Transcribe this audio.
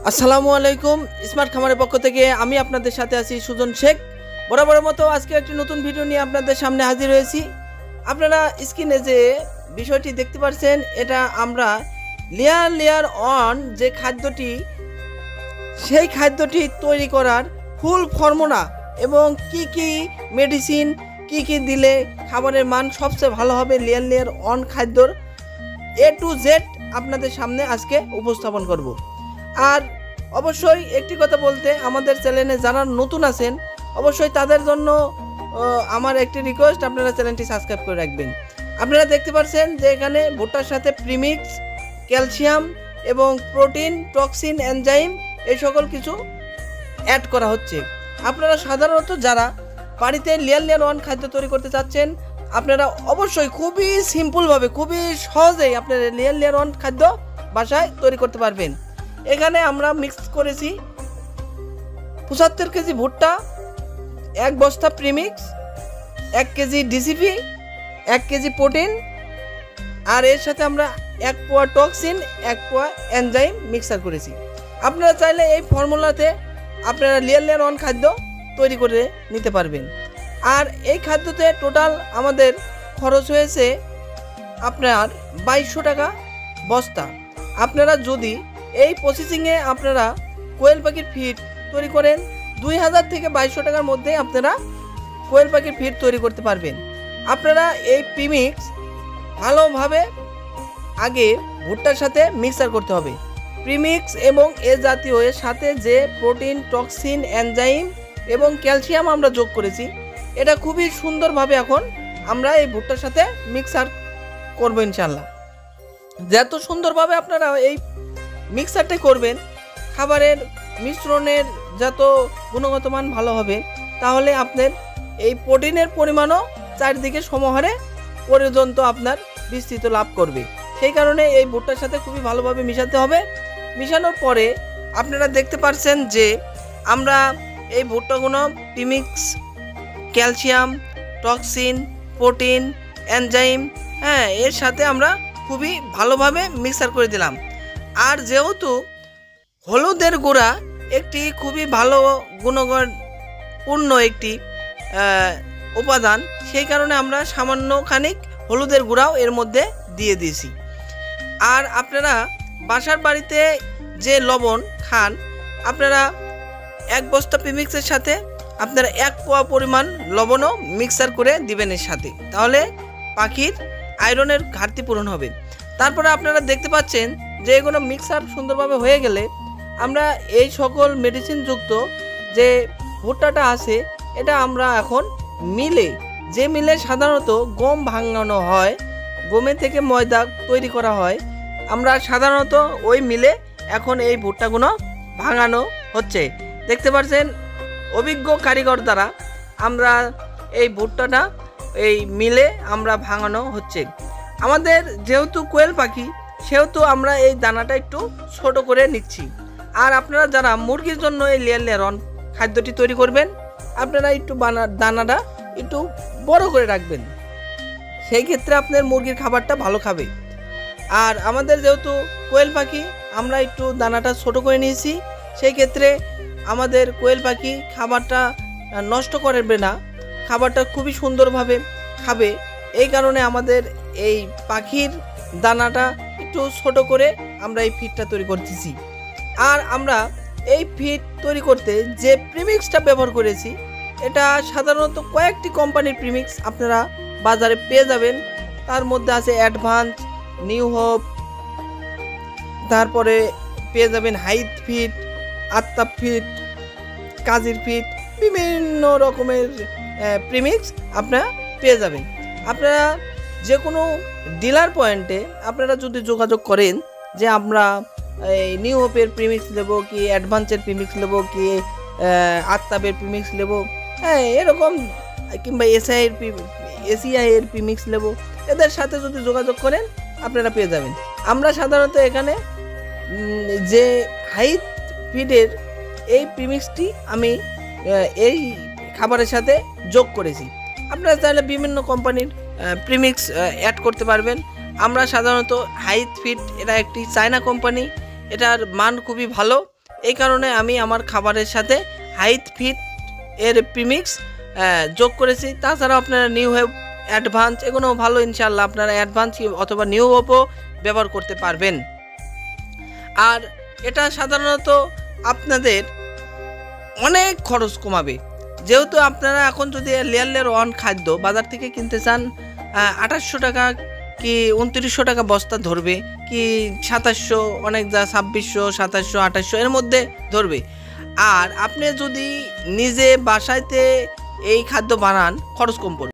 আসসালামু আলাইকুম। স্মার্ট খামারের পক্ষ থেকে আমি আপনাদের সাথে আছি সুজন শেখ। বরাবরের মতো আজকে একটি নতুন ভিডিও নিয়ে আপনাদের সামনে হাজির হয়েছি। আপনারা স্ক্রিনে যে বিষয়টি দেখতে পাচ্ছেন, এটা আমরা লেয়ার অন যে খাদ্যটি, সেই খাদ্যটি তৈরি করার ফুল ফর্মুলা এবং কি মেডিসিন কি দিলে খাবারের মান সবচেয়ে ভালো হবে, লেয়ার অন খাদ্যর A to Z আপনাদের সামনে আজকে উপস্থাপন করব। আর অবশ্যই একটি কথা বলতে, আমাদের চ্যানেলে যারা নতুন আছেন অবশ্যই তাদের জন্য আমার একটি রিকোয়েস্ট, আপনারা চ্যানেলটি সাবস্ক্রাইব করে রাখবেন। আপনারা দেখতে পাচ্ছেন যে এখানে ভুট্টার সাথে প্রিমিক্স, ক্যালসিয়াম এবং প্রোটিন, টক্সিন, এনজাইম এই সকল কিছু অ্যাড করা হচ্ছে। আপনারা সাধারণত যারা বাড়িতে লেয়ার ওয়ান খাদ্য তৈরি করতে চাচ্ছেন, আপনারা অবশ্যই খুবই সিম্পলভাবে, খুবই সহজেই আপনারা লেয়ার ওয়ান খাদ্য বাসায় তৈরি করতে পারবেন। এখানে আমরা মিক্স করেছি 75 কেজি ভুট্টা, 1 বস্তা premix, 1 KG DCP, 1 KG protein, আর এর সাথে আমরা 1 পোয়া টক্সিন, 1 পোয়া এনজাইম মিক্সার করেছি। আপনারা চাইলে এই ফর্মুলাতে আপনারা লেয়ার ওয়ান খাদ্য তৈরি করে নিতে পারবেন। আর এই খাদ্যতে টোটাল আমাদের খরচ হয়েছে আপনার 2200 টাকা বস্তা। আপনারা যদি এই প্রসেসিংয়ে আপনারা কোয়েল পাখির ফিড তৈরি করেন, 2000 থেকে 2200 টাকার মধ্যে আপনারা কোয়েল পাখির ফিড তৈরি করতে পারবেন। আপনারা এই প্রিমিক্স ভালোভাবে আগে ভুট্টার সাথে মিক্সার করতে হবে। প্রিমিক্স এবং এ জাতীয় এর সাথে যে প্রোটিন, টক্সিন, এনজাইম এবং ক্যালসিয়াম আমরা যোগ করেছি, এটা খুবই সুন্দরভাবে এখন আমরা এই ভুট্টার সাথে মিক্সার করবো ইনশাল্লাহ। যত সুন্দরভাবে আপনারা এই মিক্সারটা করবেন, খাবারের মিশ্রণের যত গুণগত মান ভালো হবে, তাহলে আপনার এই প্রোটিনের পরিমাণও চারিদিকে সমহারে পর্যন্ত আপনার বিস্তৃত লাভ করবে। সেই কারণে এই ভুট্টার সাথে খুবই ভালোভাবে মিশাতে হবে। মিশানোর পরে আপনারা দেখতে পাচ্ছেন যে আমরা এই ভুট্টাগুলো premix, calcium, toxin, protein, enzyme এর সাথে আমরা খুবই ভালোভাবে মিক্সার করে দিলাম। আর যেহেতু হলুদের গুঁড়া একটি খুবই ভালো গুণগণপূর্ণ একটি উপাদান, সেই কারণে আমরা সামান্য খানিক হলুদের গুঁড়াও এর মধ্যে দিয়ে দিয়েছি। আর আপনারা বাসার বাড়িতে যে লবণ খান, আপনারা 1 বস্তা প্রিমিক্সের সাথে আপনারা 1 পোয়া পরিমাণ লবণও মিক্সার করে দিবেন এর সাথে, তাহলে পাখির আয়রনের ঘাটতি পূরণ হবে। তারপরে আপনারা দেখতে পাচ্ছেন যে এগুলো মিক্সার সুন্দরভাবে হয়ে গেলে আমরা এই সকল মেডিসিনযুক্ত যে ভুট্টাটা আছে, এটা আমরা এখন যে মিলে সাধারণত গম ভাঙানো হয়, গমের থেকে ময়দা তৈরি করা হয়, আমরা সাধারণত ওই মিলে এখন এই ভুট্টাগুলো ভাঙানো হচ্ছে। দেখতে পাচ্ছেন অভিজ্ঞ কারিগর দ্বারা আমরা এই ভুট্টাটা এই মিলে আমরা ভাঙানো হচ্ছে। আমাদের যেহেতু কোয়েল পাখি, সেহেতু আমরা এই দানাটা একটু ছোট করে নিচ্ছি। আর আপনারা যারা মুরগির জন্য এই লেয়ার অন খাদ্যটি তৈরি করবেন, আপনারা একটু দানাটা একটু বড় করে রাখবেন, সেই ক্ষেত্রে আপনার মুরগির খাবারটা ভালো খাবে। আর আমাদের যেহেতু কোয়েল পাখি, আমরা একটু দানাটা ছোট করে নিয়েছি, সেই ক্ষেত্রে আমাদের কোয়েল পাখি খাবারটা নষ্ট করবে না, খাবারটা খুবই সুন্দরভাবে খাবে। এই কারণে আমাদের এই পাখির দানাটা একটু ছোট করে আমরা এই ফিডটা তৈরি করতেছি। আর আমরা এই ফিড তৈরি করতে যে প্রিমিক্সটা ব্যবহার করেছি, এটা সাধারণত কয়েকটি কোম্পানির প্রিমিক্স আপনারা বাজারে পেয়ে যাবেন। তার মধ্যে আছে অ্যাডভান্স, নিউ হোপ, তারপরে পেয়ে যাবেন হাইট ফিড, আত্তাপ ফিড, কাজির ফিড, বিভিন্ন রকমের প্রিমিক্স আপনারা পেয়ে যাবেন। আপনারা যে কোনো ডিলার পয়েন্টে আপনারা যদি যোগাযোগ করেন যে আমরা এই নিউ হোপের প্রিমিক্স নেবো, কি অ্যাডভান্সের প্রিমিক্স নেবো, কি আত্তাপের প্রিমিক্স নেবো, এরকম, কিংবা এসিআইয়ের প্রিমিক্স নেবো, এদের সাথে যদি যোগাযোগ করেন আপনারা পেয়ে যাবেন। আমরা সাধারণত এখানে যে হাইট ফিডের এই প্রিমিক্সটি আমি এই খাবারের সাথে যোগ করেছি। আপনারা চাইলে বিভিন্ন কোম্পানির প্রিমিক্স অ্যাড করতে পারবেন। আমরা সাধারণত হাইট ফিড, এটা একটি চায়না কোম্পানি, এটার মান খুবই ভালো এই কারণে আমি আমার খাবারের সাথে হাইট ফিট এর প্রিমিক্স যোগ করেছি। তাছাড়াও আপনারা নিউ হোপ অ্যাডভান্স এগুলো ভালো, ইনশাল্লাহ আপনারা অ্যাডভান্স অথবা নিউ হোপও ব্যবহার করতে পারবেন। আর এটা সাধারণত আপনাদের অনেক খরচ কমাবে, যেহেতু আপনারা এখন যদি লেয়ার ওয়ান খাদ্য বাজার থেকে কিনতে চান 2800 টাকা কি 2900 টাকা বস্তা ধরবে, কি 2700, অনেক যা 2600, 2700, 2800 এর মধ্যে ধরবে। আর আপনি যদি নিজে বাসায়তে এই খাদ্য বানান খরচ কম পড়বে।